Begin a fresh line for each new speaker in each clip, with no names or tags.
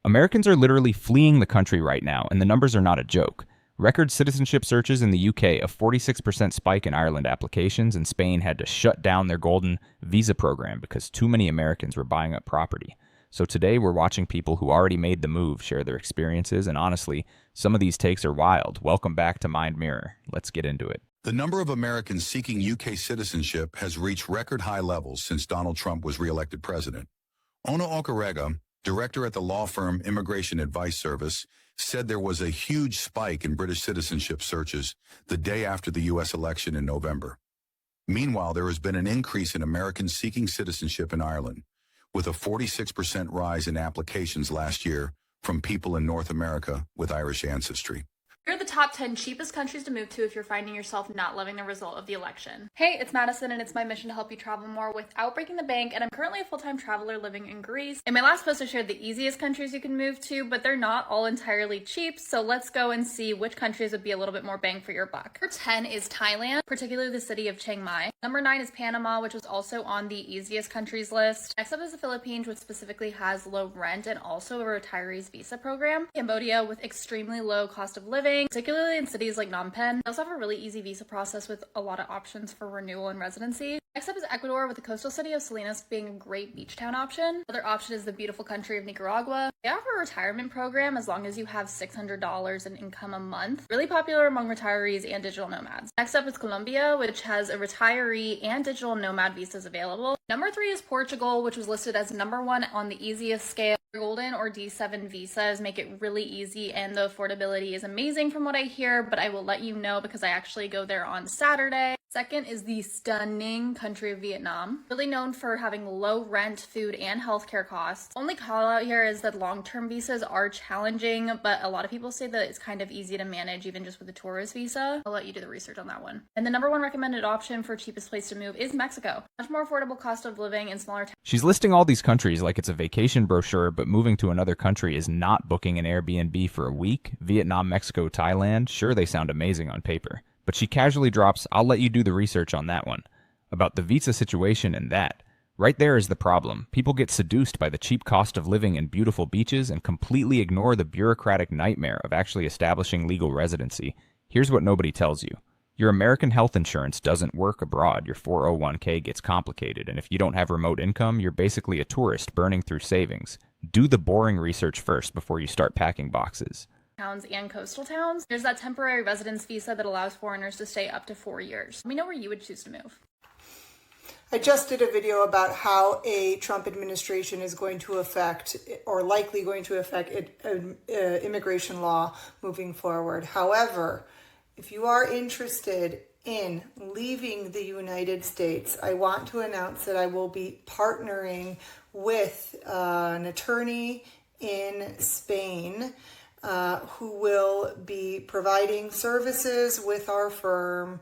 Americans are literally fleeing the country right now, and the numbers are not a joke. Record citizenship searches in the UK, a 46% spike in Ireland applications, and Spain had to shut down their golden visa program because too many Americans were buying up property. So today we're watching people who already made the move share their experiences, and honestly, some of these takes are wild. Welcome back to Mind Mirror. Let's get into it.
The number of Americans seeking UK citizenship has reached record high levels since Donald Trump was reelected president. Ona Okarega, director at the law firm Immigration Advice Service, said there was a huge spike in British citizenship searches the day after the U.S. election in November. Meanwhile, there has been an increase in Americans seeking citizenship in Ireland, with a 46% rise in applications last year from people in North America with Irish ancestry.
Here are the top 10 cheapest countries to move to if you're finding yourself not loving the result of the election. Hey, it's Madison, and it's my mission to help you travel more without breaking the bank, and I'm currently a full-time traveler living in Greece. In my last post, I shared the easiest countries you can move to, but they're not all entirely cheap, so let's go and see which countries would be a little bit more bang for your buck. Number 10 is Thailand, particularly the city of Chiang Mai. Number 9 is Panama, which was also on the easiest countries list. Next up is the Philippines, which specifically has low rent and also a retirees visa program. Cambodia, with extremely low cost of living, particularly in cities like Phnom Penh. They also have a really easy visa process with a lot of options for renewal and residency. Next up is Ecuador, with the coastal city of Salinas being a great beach town option. Another option is the beautiful country of Nicaragua. They offer a retirement program as long as you have $600 in income a month. Really popular among retirees and digital nomads. Next up is Colombia, which has a retiree and digital nomad visas available. Number 3 is Portugal, which was listed as number 1 on the easiest scale. Golden or D7 visas make it really easy, and the affordability is amazing from what I hear, but I will let you know because I actually go there on Saturday. Second is the stunning country of Vietnam, really known for having low rent, food, and healthcare costs. Only call out here is that long-term visas are challenging, but a lot of people say that it's kind of easy to manage even just with a tourist visa. I'll let you do the research on that one. And the number 1 recommended option for cheapest place to move is Mexico. Much more affordable cost of living in smaller towns.
She's listing all these countries like it's a vacation brochure, but moving to another country is not booking an Airbnb for a week. Vietnam, Mexico, Thailand, sure, they sound amazing on paper. But she casually drops, I'll let you do the research on that one. About the visa situation and that. Right there is the problem. People get seduced by the cheap cost of living in beautiful beaches and completely ignore the bureaucratic nightmare of actually establishing legal residency. Here's what nobody tells you. Your American health insurance doesn't work abroad. Your 401k gets complicated, and if you don't have remote income, you're basically a tourist burning through savings. Do the boring research first before you start packing boxes.
Towns and coastal towns. There's that temporary residence visa that allows foreigners to stay up to 4 years. Let me know where you would choose to move.
I just did a video about how a Trump administration is going to affect, or likely going to affect, immigration law moving forward. However, if you are interested in leaving the United States, I want to announce that I will be partnering with an attorney in Spain who will be providing services with our firm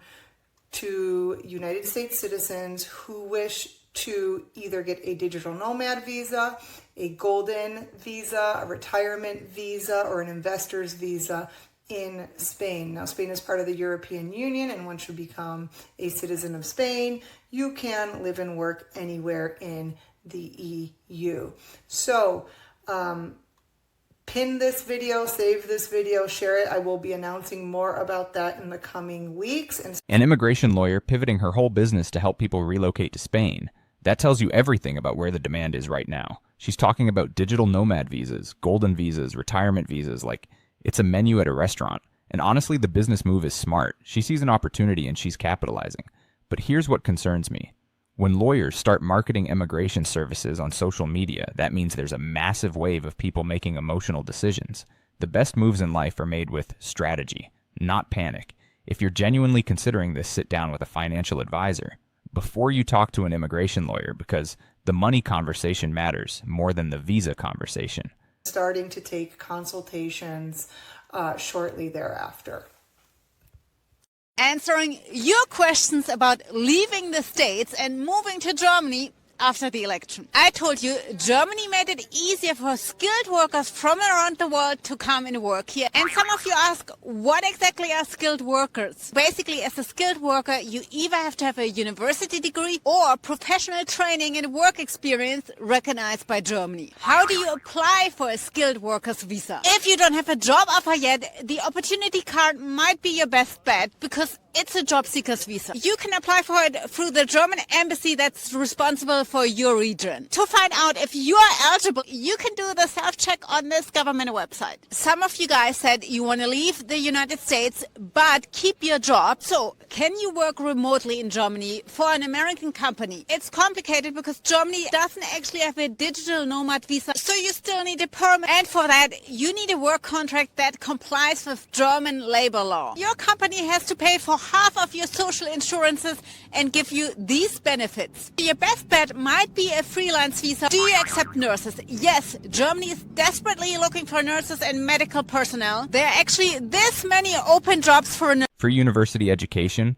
to United States citizens who wish to either get a digital nomad visa, a golden visa, a retirement visa, or an investor's visa in Spain. Now, Spain is part of the European Union, and once you become a citizen of Spain, you can live and work anywhere in the EU. So, pin this video, save this video, share it. I will be announcing more about that in the coming weeks.
An immigration lawyer pivoting her whole business to help people relocate to Spain. That tells you everything about where the demand is right now. She's talking about digital nomad visas, golden visas, retirement visas, like it's a menu at a restaurant. And honestly, the business move is smart. She sees an opportunity and she's capitalizing. But here's what concerns me. When lawyers start marketing immigration services on social media, that means there's a massive wave of people making emotional decisions. The best moves in life are made with strategy, not panic. If you're genuinely considering this, sit down with a financial advisor before you talk to an immigration lawyer, because the money conversation matters more than the visa conversation.
Starting to take consultations shortly thereafter.
Answering your questions about leaving the States and moving to Germany after the election. I told you Germany made it easier for skilled workers from around the world to come and work here. And some of you ask, what exactly are skilled workers? Basically, as a skilled worker, you either have to have a university degree or professional training and work experience recognized by Germany. How do you apply for a skilled workers visa? If you don't have a job offer yet, the opportunity card might be your best bet because it's a job seekers visa. You can apply for it through the German embassy that's responsible for your region. To find out if you are eligible, you can do the self-check on this government website. Some of you guys said you want to leave the United States but keep your job. So can you work remotely in Germany for an American company? It's complicated because Germany doesn't actually have a digital nomad visa, so you still need a permit. And for that, you need a work contract that complies with German labor law. Your company has to pay for half of your social insurances and give you these benefits. Your best bet might be a freelance visa. Do you accept nurses? Yes, Germany is desperately looking for nurses and medical personnel. There are actually this many open jobs for nurses.
Free university education,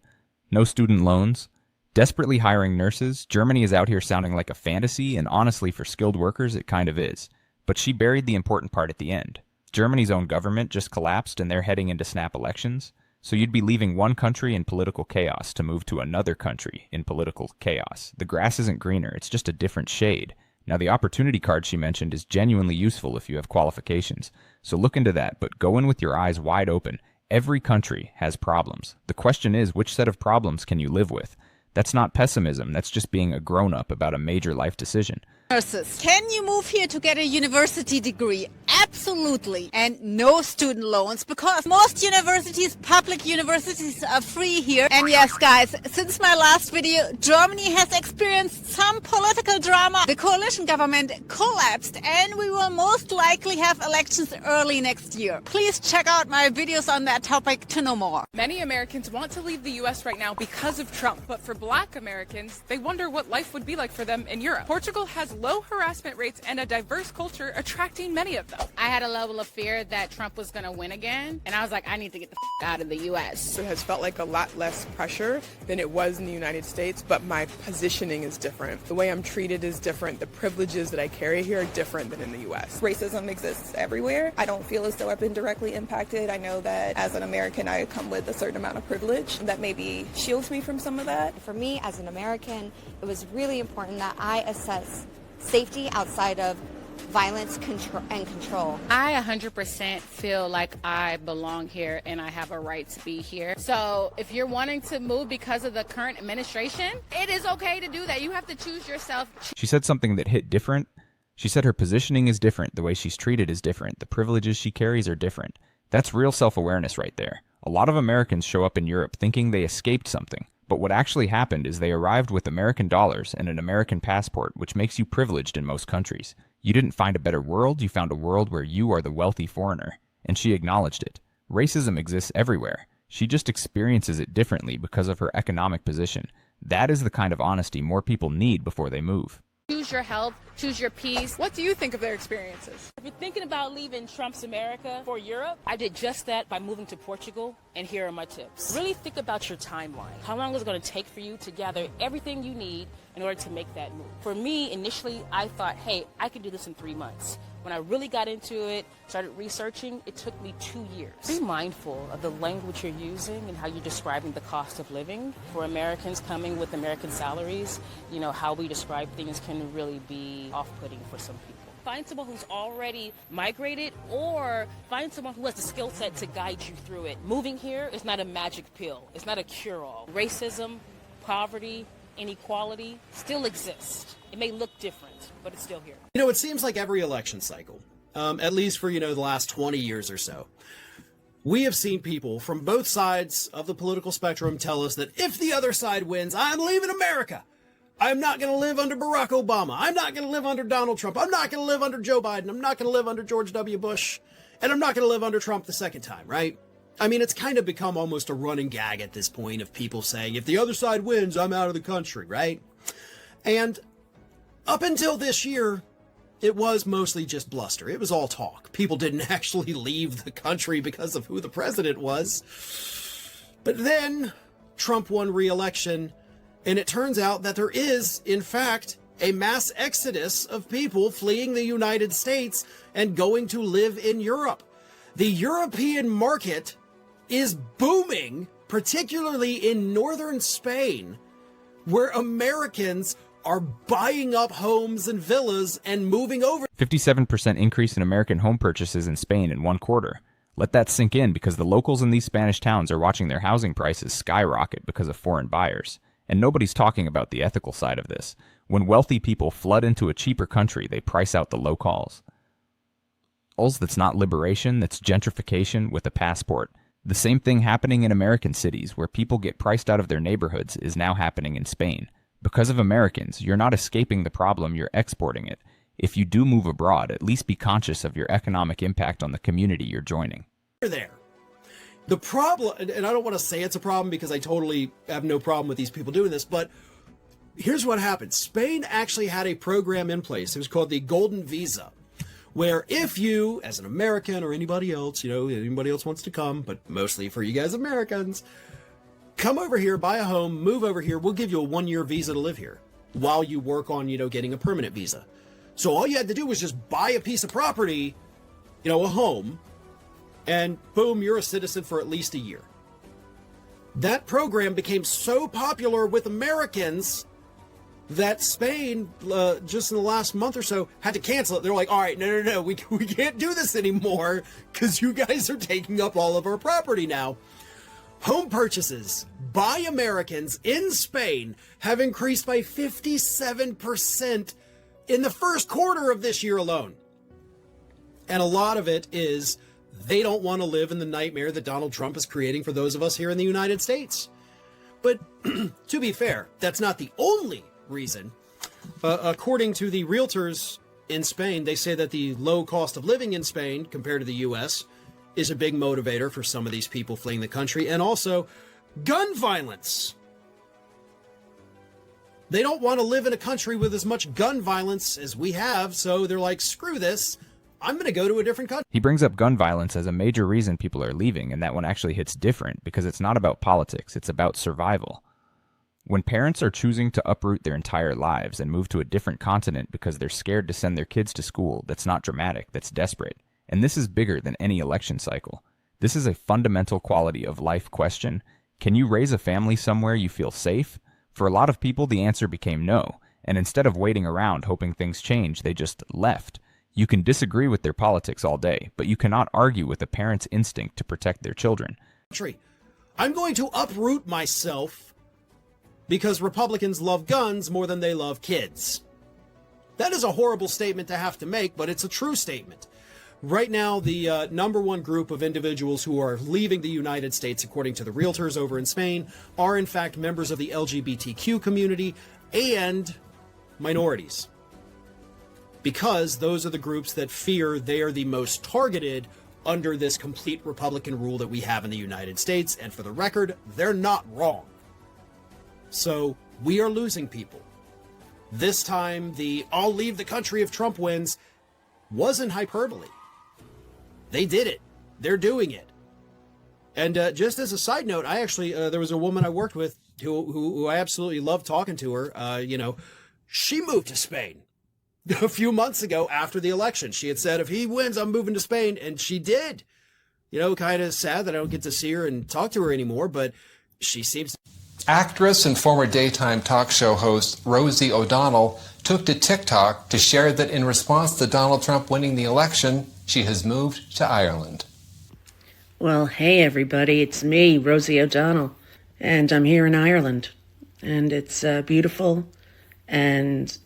no student loans, desperately hiring nurses. Germany is out here sounding like a fantasy, and honestly, for skilled workers, it kind of is. But she buried the important part at the end. Germany's own government just collapsed and they're heading into snap elections. So you'd be leaving one country in political chaos to move to another country in political chaos. The grass isn't greener, it's just a different shade. Now the opportunity card she mentioned is genuinely useful if you have qualifications. So look into that, but go in with your eyes wide open. Every country has problems. The question is, which set of problems can you live with? That's not pessimism, that's just being a grown-up about a major life decision.
Nurses. Can you move here to get a university degree? Absolutely. And no student loans because most universities, public universities, are free here. And yes, guys, since my last video, Germany has experienced some political drama. The coalition government collapsed and we will most likely have elections early next year. Please check out my videos on that topic to know more.
Many Americans want to leave the U.S. right now because of Trump, but for Black Americans, they wonder what life would be like for them in Europe. Portugal has low harassment rates and a diverse culture, attracting many of them.
I had a level of fear that Trump was going to win again, and I was like, I need to get the out of the U.S.
It has felt like a lot less pressure than it was in the United States, but my positioning is different. The way I'm treated is different. The privileges that I carry here are different than in the U.S.
Racism exists everywhere. I don't feel as though I've been directly impacted. I know that as an American, I come with a certain amount of privilege that maybe shields me from some of that.
For me, as an American, it was really important that I assess safety outside of violence and control.
I 100% feel like I belong here and I have a right to be here. So if you're wanting to move because of the current administration, it is okay to do that. You have to choose yourself.
She said something that hit different. She said her positioning is different, the way she's treated is different, the privileges she carries are different. That's real self-awareness right there. A lot of Americans show up in Europe thinking they escaped something. But what actually happened is they arrived with American dollars and an American passport, which makes you privileged in most countries. You didn't find a better world, you found a world where you are the wealthy foreigner. And she acknowledged it. Racism exists everywhere. She just experiences it differently because of her economic position. That is the kind of honesty more people need before they move.
Choose your health, choose your peace.
What do you think of their experiences?
If you're thinking about leaving Trump's America for Europe, I did just that by moving to Portugal, and here are my tips. Really think about your timeline. How long is it going to take for you to gather everything you need in order to make that move? For me, initially, I thought, hey, I could do this in 3 months. When I really got into it, started researching, it took me 2 years. Be mindful of the language you're using and how you're describing the cost of living. For Americans coming with American salaries, you know, how we describe things can really be off-putting for some people. Find someone who's already migrated or find someone who has the skill set to guide you through it. Moving here is not a magic pill. It's not a cure-all. Racism, poverty, inequality still exists. It may look different, but it's still here.
You know, it seems like every election cycle, at least for, the last 20 years or so, we have seen people from both sides of the political spectrum tell us that if the other side wins, I'm leaving America. I'm not going to live under Barack Obama. I'm not going to live under Donald Trump. I'm not going to live under Joe Biden. I'm not going to live under George W. Bush. And I'm not going to live under Trump the second time, right? I mean, it's kind of become almost a running gag at this point of people saying, if the other side wins, I'm out of the country, right? And up until this year, it was mostly just bluster. It was all talk. People didn't actually leave the country because of who the president was. But then Trump won re-election, and it turns out that there is, in fact, a mass exodus of people fleeing the United States and going to live in Europe. The European market is booming, particularly in northern Spain, where Americans are buying up homes and villas and moving over.
57% increase in American home purchases in Spain in 1 quarter. Let that sink in, because the locals in these Spanish towns are watching their housing prices skyrocket because of foreign buyers. And nobody's talking about the ethical side of this. When wealthy people flood into a cheaper country, they price out the locals. That's not liberation, that's gentrification with a passport. The same thing happening in American cities, where people get priced out of their neighborhoods, is now happening in Spain. Because of Americans, you're not escaping the problem, you're exporting it. If you do move abroad, at least be conscious of your economic impact on the community you're joining.
There. The problem, and I don't want to say it's a problem because I totally have no problem with these people doing this, but here's what happened. Spain actually had a program in place. It was called the Golden Visa, where if you, as an American or anybody else, anybody else wants to come, but mostly for you guys Americans, come over here, buy a home, move over here, we'll give you a 1-year visa to live here while you work on, getting a permanent visa. So all you had to do was just buy a piece of property, a home, and boom, you're a citizen for at least a year. That program became so popular with Americans that Spain, just in the last month or so, had to cancel it. They're like, all right, no, we can't do this anymore because you guys are taking up all of our property now. Home purchases by Americans in Spain have increased by 57% in the first quarter of this year alone. And a lot of it is they don't want to live in the nightmare that Donald Trump is creating for those of us here in the United States. But to be fair, that's not the only reason. According to the realtors in Spain, they say that the low cost of living in Spain compared to the U.S. is a big motivator for some of these people fleeing the country, and also gun violence. They don't want to live in a country with as much gun violence as we have, so they're like, screw this, I'm going to go to a different country.
He brings up gun violence as a major reason people are leaving, and that one actually hits different because it's not about politics, it's about survival. When parents are choosing to uproot their entire lives and move to a different continent because they're scared to send their kids to school, that's not dramatic, that's desperate. And this is bigger than any election cycle. This is a fundamental quality of life question. Can you raise a family somewhere you feel safe? For a lot of people, the answer became no. And instead of waiting around hoping things change, they just left. You can disagree with their politics all day, but you cannot argue with a parent's instinct to protect their children.
I'm going to uproot myself because Republicans love guns more than they love kids. That is a horrible statement to have to make, but it's a true statement. Right now, the number one group of individuals who are leaving the United States, according to the realtors over in Spain, are in fact members of the LGBTQ community and minorities. Because those are the groups that fear they are the most targeted under this complete Republican rule that we have in the United States. And for the record, they're not wrong. So we are losing people. This time, the "I'll leave the country if Trump wins" wasn't hyperbole. They did it. They're doing it. And just as a side note, I actually, there was a woman I worked with who I absolutely loved talking to her. She moved to Spain a few months ago after the election. She had said, if he wins, I'm moving to Spain. And she did. Kind of sad that I don't get to see her and talk to her anymore, but she seems...
Actress and former daytime talk show host Rosie O'Donnell took to TikTok to share that in response to Donald Trump winning the election, she has moved to Ireland.
Well, hey everybody, it's me, Rosie O'Donnell, and I'm here in Ireland. And it's beautiful and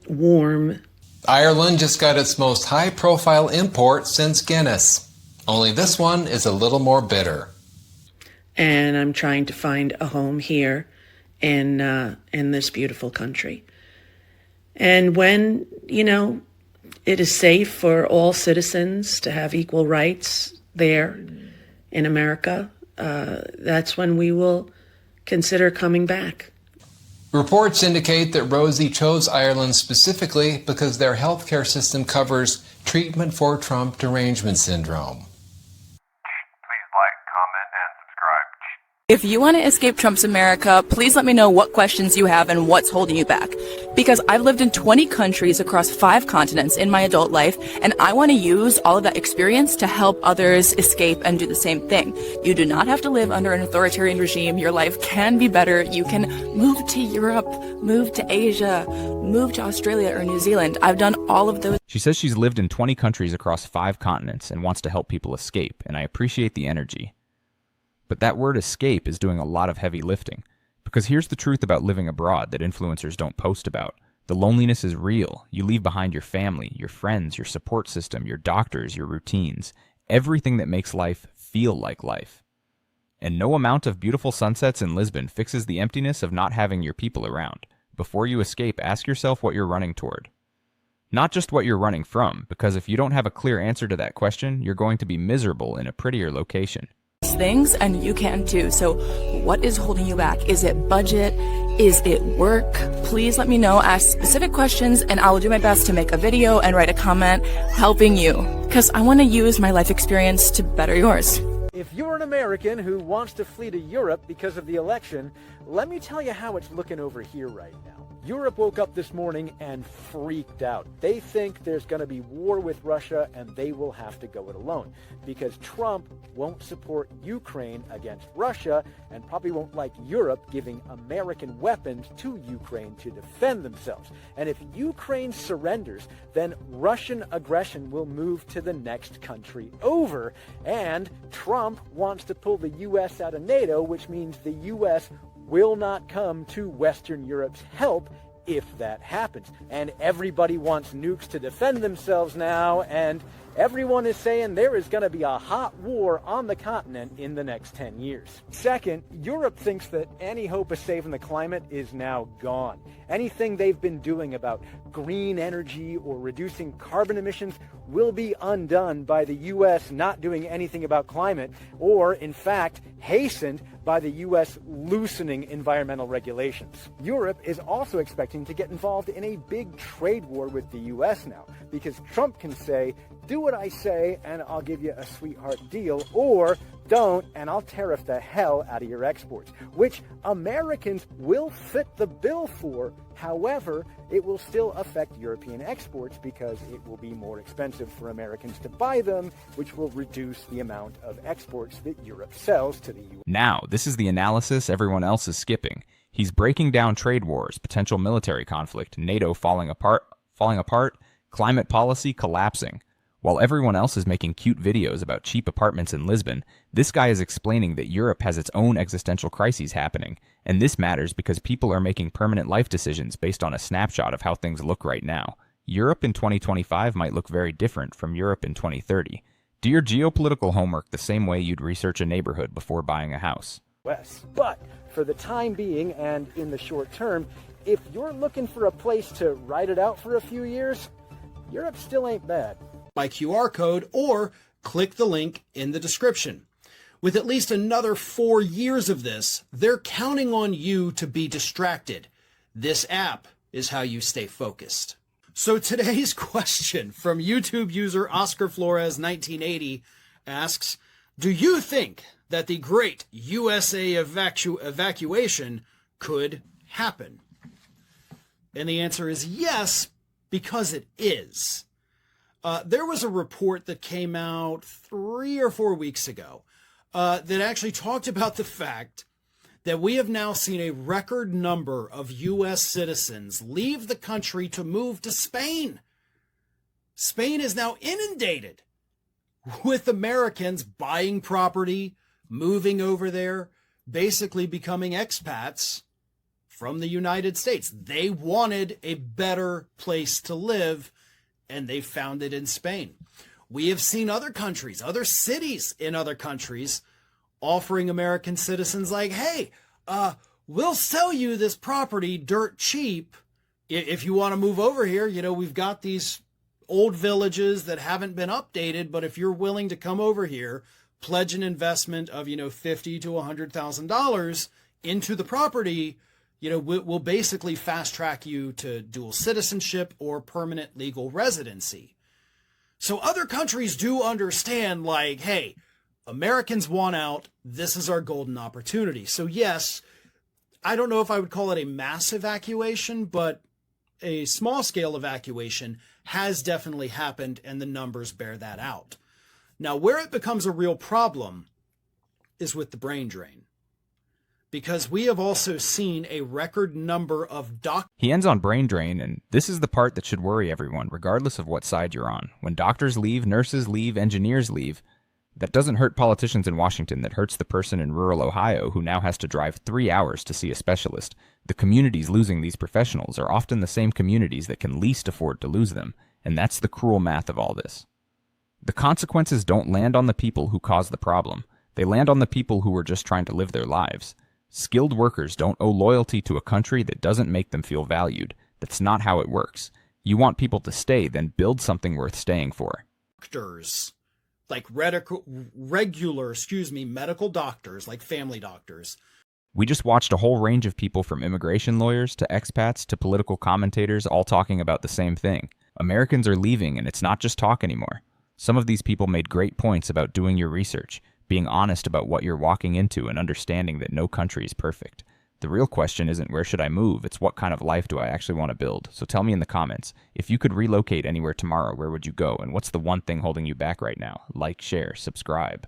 warm.
Ireland just got its most high-profile import since Guinness. Only this one is a little more bitter.
And I'm trying to find a home here in this beautiful country. And when, it is safe for all citizens to have equal rights there in America, that's when we will consider coming back.
Reports indicate that Rosie chose Ireland specifically because their healthcare system covers treatment for Trump derangement syndrome.
Please like, comment, and subscribe. If you want to escape Trump's America, please let me know what questions you have and what's holding you back. Because I've lived in 20 countries across 5 continents in my adult life, and I want to use all of that experience to help others escape and do the same thing. You do not have to live under an authoritarian regime. Your life can be better. You can move to Europe, move to Asia, move to Australia or New Zealand. I've done all of those.
She says she's lived in 20 countries across 5 continents and wants to help people escape, and I appreciate the energy. But that word escape is doing a lot of heavy lifting. Because here's the truth about living abroad that influencers don't post about. The loneliness is real. You leave behind your family, your friends, your support system, your doctors, your routines, everything that makes life feel like life. And no amount of beautiful sunsets in Lisbon fixes the emptiness of not having your people around. Before you escape, ask yourself what you're running toward. Not just what you're running from, because if you don't have a clear answer to that question, you're going to be miserable in a prettier location.
Things, and you can too. So what is holding you back? Is it budget? Is it work? Please let me know. Ask specific questions and I will do my best to make a video and write a comment helping you, because I want to use my life experience to better yours.
If you're an American who wants to flee to Europe because of the election, let me tell you how it's looking over here right now. Europe woke up this morning and freaked out. They think there's going to be war with Russia and they will have to go it alone because Trump won't support Ukraine against Russia and probably won't like Europe giving American weapons to Ukraine to defend themselves. And if Ukraine surrenders, then Russian aggression will move to the next country over. And Trump wants to pull the U.S. out of NATO, which means the U.S. will not come to Western Europe's help if that happens. And everybody wants nukes to defend themselves now, and everyone is saying there is going to be a hot war on the continent in the next 10 years. Second, Europe thinks that any hope of saving the climate is now gone. Anything they've been doing about green energy or reducing carbon emissions will be undone by the U.S. not doing anything about climate, or in fact, hastened by the U.S. loosening environmental regulations. Europe is also expecting to get involved in a big trade war with the U.S. now, because Trump can say, do what I say and I'll give you a sweetheart deal, or don't and I'll tariff the hell out of your exports, which Americans will fit the bill for. However, it will still affect European exports because it will be more expensive for Americans to buy them, which will reduce the amount of exports that Europe sells to the U.S.
Now, this is the analysis everyone else is skipping. He's breaking down trade wars, potential military conflict, NATO falling apart, climate policy collapsing. While everyone else is making cute videos about cheap apartments in Lisbon, this guy is explaining that Europe has its own existential crises happening, and this matters because people are making permanent life decisions based on a snapshot of how things look right now. Europe in 2025 might look very different from Europe in 2030. Do your geopolitical homework the same way you'd research a neighborhood before buying a house.
But for the time being and in the short term, if you're looking for a place to ride it out for a few years, Europe still ain't bad.
By QR code or click the link in the description. With at least another 4 years of this, they're counting on you to be distracted. This app is how you stay focused. So today's question from YouTube user Oscar Flores 1980 asks, do you think that the great USA evacuation could happen? And the answer is yes, because it is. There was a report that came out 3 or 4 weeks ago that actually talked about the fact that we have now seen a record number of U.S. citizens leave the country to move to Spain. Spain is now inundated with Americans buying property, moving over there, basically becoming expats from the United States. They wanted a better place to live, and they found it in Spain. We have seen other countries, other cities in other countries offering American citizens like, hey, we'll sell you this property dirt cheap if you want to move over here. You know, we've got these old villages that haven't been updated, but if you're willing to come over here, pledge an investment of, $50,000 to $100,000 into the property, we'll basically fast track you to dual citizenship or permanent legal residency. So other countries do understand, like, hey, Americans want out. This is our golden opportunity. So yes, I don't know if I would call it a mass evacuation, but a small scale evacuation has definitely happened, and the numbers bear that out. Now, where it becomes a real problem is with the brain drain, because we have also seen a record number of doctors.
He ends on brain drain, and this is the part that should worry everyone, regardless of what side you're on. When doctors leave, nurses leave, engineers leave, that doesn't hurt politicians in Washington. That hurts the person in rural Ohio who now has to drive 3 hours to see a specialist. The communities losing these professionals are often the same communities that can least afford to lose them, and that's the cruel math of all this. The consequences don't land on the people who caused the problem. They land on the people who were just trying to live their lives. Skilled workers don't owe loyalty to a country that doesn't make them feel valued. That's not how it works. You want people to stay, then build something worth staying for.
Doctors, like medical doctors, like family doctors.
We just watched a whole range of people, from immigration lawyers to expats to political commentators, all talking about the same thing. Americans are leaving, and it's not just talk anymore. Some of these people made great points about doing your research, being honest about what you're walking into, and understanding that no country is perfect. The real question isn't where should I move, it's what kind of life do I actually want to build. So tell me in the comments, if you could relocate anywhere tomorrow, where would you go, and what's the one thing holding you back right now? Like, share, subscribe.